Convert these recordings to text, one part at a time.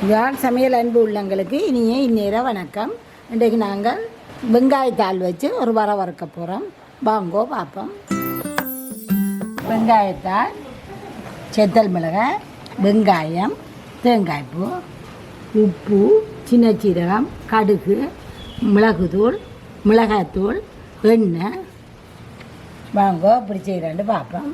யாழ் சமையல் அன்பு உள்ளங்களுக்கு இனிய இந்நேர வணக்கம். இன்றைக்கு நாங்கள் வெங்காயத்தாள் வச்சு ஒரு வறுக்க போகிறோம். வாங்கோ பார்ப்போம். வெங்காயத்தாள், செத்தல் மிளகாய், வெங்காயம், தேங்காய்ப்பூ, உப்பு, சின்ன சீரகம், கடுகு, மிளகுத்தூள், மிளகாய்த்தூள், எண்ணெய். வாங்கோ இப்படி செய்கிறேன்னு பார்ப்போம்.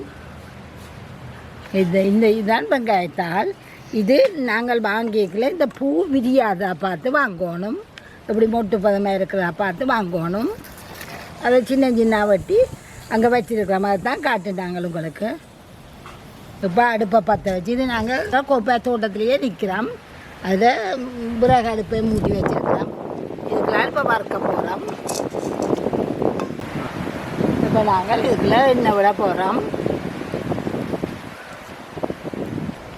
இதுதான் வெங்காயத்தாள். இது நாங்கள் வாங்கிக்கல. இந்த பூ விரியாதா பார்த்து வாங்கணும். இப்படி மொட்டு பதமாக இருக்கிறதா பார்த்து வாங்கணும். அதை சின்ன சின்ன வெட்டி அங்கே வச்சிருக்கிற மாதிரி தான் காட்டுனாங்கள் உங்களுக்கு. இப்போ அடுப்பை பற்ற வச்சு இது நாங்கள் கொப்பை தோட்டத்திலேயே நிற்கிறோம். அதை விறகு அடுப்பை மூடி வச்சுருக்கிறோம். இதுக்கெல்லாம் இப்போ வறுக்க போகிறோம். இப்போ நாங்கள் இதுக்குள்ள எண்ணெய் விட போகிறோம்.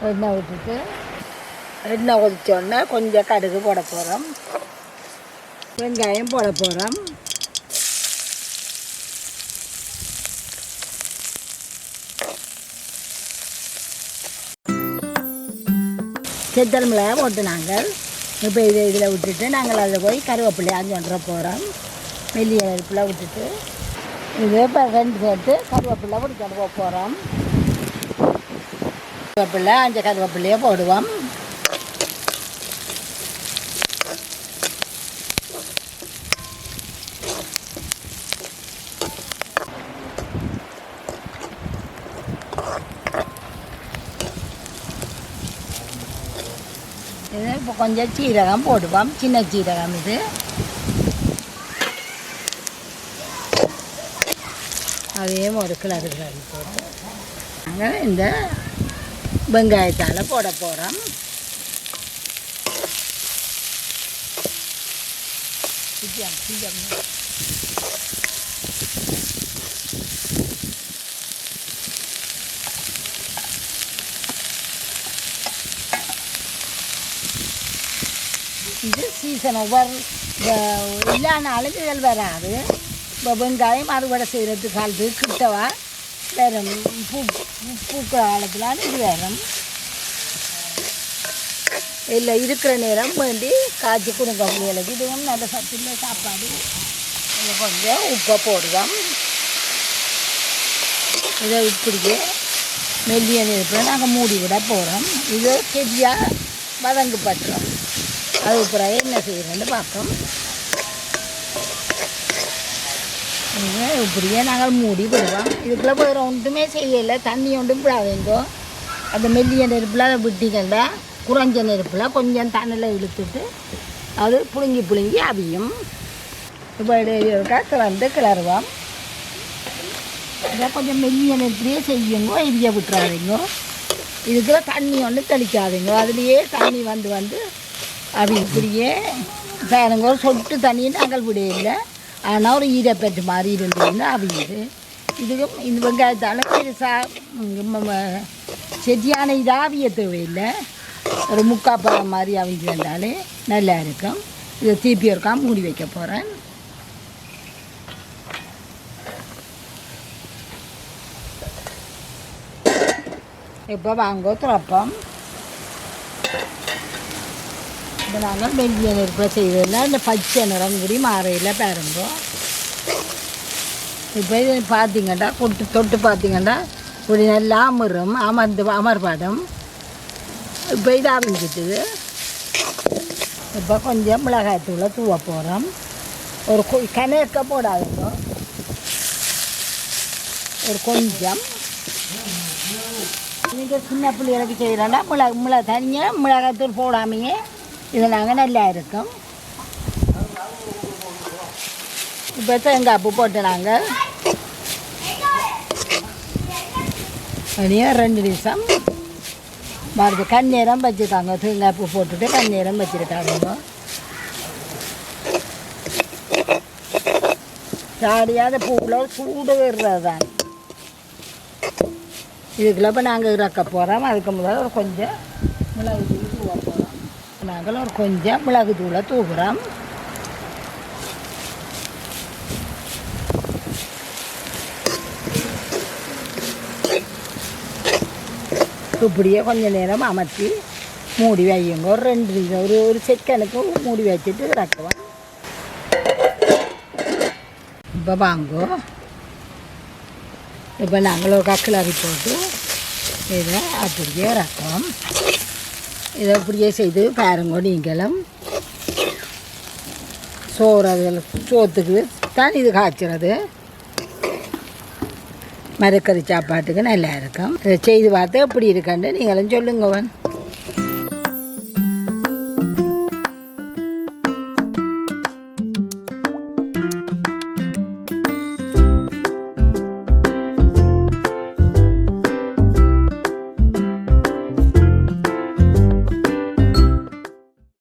எண்ணெய் விட்டுட்டு எண்ணெய் கொதிச்சோடனே கொஞ்சம் கடுகு போட போகிறோம். வெங்காயம் போட போகிறோம். செத்தல் மிளகாய் போட்டு நாங்கள் இப்போ இதில் விட்டுட்டு நாங்கள் அதில் போய் கருவேப்பிலை அஞ்சு போகிறோம். மெல்லிய நெருப்பில் விட்டுட்டு இது இப்போ ரெண்டு சேர்த்து கருவேப்பிலை பிடிக்க போகிறோம். கருவேப்பிலை அஞ்சு கருவேப்பிலையே போடுவோம். இது இப்போ கொஞ்சம் சீரகம் போடுவோம். சின்ன சீரகம் இது. அதையும் ஒரு கிளறு போட்டு நாங்கள் இந்த வெங்காயத்தால் போட போகிறோம். இது சீசன் ஒவ்வொரு எல்லா நாளும் இதழ் வராது. இப்போ வெங்காயம் அறுவடை செய்கிறதுக்கு காலத்துக்கு கிட்டவா வேறும் பூக்கிற காலத்தில் இது வேறும் இல்லை இருக்கிற நேரம் வேண்டி காய்ச்சி கொடுங்க பிள்ளைகளுக்கு. இதுவும் நல்ல சத்துள்ள சாப்பாடு. இதை கொஞ்சம் உப்பை போடுவோம். இதை இப்படியே மெல்லிய நெருப்பில் நாங்கள் மூடி விட போகிறோம். இது கெதியாக வதங்கு பட்டுறோம். அது பிறகு என்ன செய்கிறோன்னு பார்ப்போம். இப்படியே நாங்கள் மூடி விடுவோம். இதுக்குள்ளே வேறு ஒன்றுமே செய்யலை. தண்ணி ஒன்றும் விடாதீங்கோ. அந்த மெல்லிய நெருப்பில் அதை விட்டிங்கன்னா குறைஞ்ச நெருப்பில் கொஞ்சம் தண்ணியில் இழுத்துட்டு அது புழுங்கி அவியும். இப்போ இடையில திறந்து கிளறுவோம். இதை கொஞ்சம் மெல்லிய நெருப்பிலேயே செய்யுங்கோ. எரிய விட்டுறாதீங்கோ. இதுக்குள்ள தண்ணி ஒன்று தெளிக்காதீங்கோ. அதுலேயே தண்ணி வந்து அவி இப்படியே பாருங்க. சொட்டு தண்ணியை நாங்கள் விடையில்லை. ஆனால் ஒரு ஈரப்பெட்டு மாதிரி இருந்ததுன்னா அவியுது. இதுக்கும் இந்த வெங்காயத்தால் பெருசாக செடியான இதாக அவிய தேவையில்லை. ஒரு முக்காப்பழம் மாதிரி அவிஞ்சு வந்தாலே நல்லா இருக்கும். இதை தீப்பி இருக்காம மூடி வைக்க போகிறேன். இப்போ வாங்கோ திறப்போம். இப்போ நாங்கள் மெல்லிய நெருப்பில் செய்வதில்லை. இந்த பச்சை நிறம் கூடி மாறையில் பாருங்கோ. இப்போ இது பார்த்திங்கன்னா தொட்டு பார்த்திங்கன்னா இப்படி நல்லா அமர்பாடம். இப்போ இது அவிஞ்சிட்டுது. இப்போ கொஞ்சம் மிளகாய்த்தூளை தூவ போகிறோம். ஒரு கணக்க போடாதுங்க. ஒரு கொஞ்சம் நீங்கள் சின்ன பிள்ளைகளுக்கு செய்கிறோன்னா தனியாக மிளகாய்த்தூள் போடாமையே இது நாங்கள் நல்லா இருக்கும். இப்போ தேங்காய் பூ போட்டு நாங்கள் அப்படியே 2 நிமிஷம் மறுபடி கண்ணீரம் வச்சுருக்காங்க. தேங்காய் பூ போட்டுட்டு கண்ணீரம் வச்சுருக்காங்க. சாடியாத பூவில் சூடு விடுறது தான். இதுக்குள்ள இப்போ நாங்கள் இறக்க போகிறோம். அதுக்கு முதல்ல ஒரு கொஞ்சம் மிளகு தூள் தூவ போகிறோம். நாங்கள் ஒரு கொஞ்சம் மிளகு தூளை தூக்குறோம். இப்படியே கொஞ்சம் நேரம் அமர்த்தி மூடி வையுங்க ஒரு 2 நிமிஷம் ஒரு செகண்டுக்கு மூடி வச்சுட்டு இறக்குவோம். இப்போ வாங்கோ, இப்போ நாங்கள் ஒரு கிளறி போட்டு இதை அப்படியே இறக்குவோம். இதை அப்படியே செய்து பாருங்க. நீங்களும் சோத்துக்கு தான் இது காய்ச்சிறது. மரக்கறி சாப்பாட்டுக்கு நல்லா இருக்கும். இதை செய்து பார்த்து எப்படி இருக்குன்னு நீங்களும் சொல்லுங்கவன்.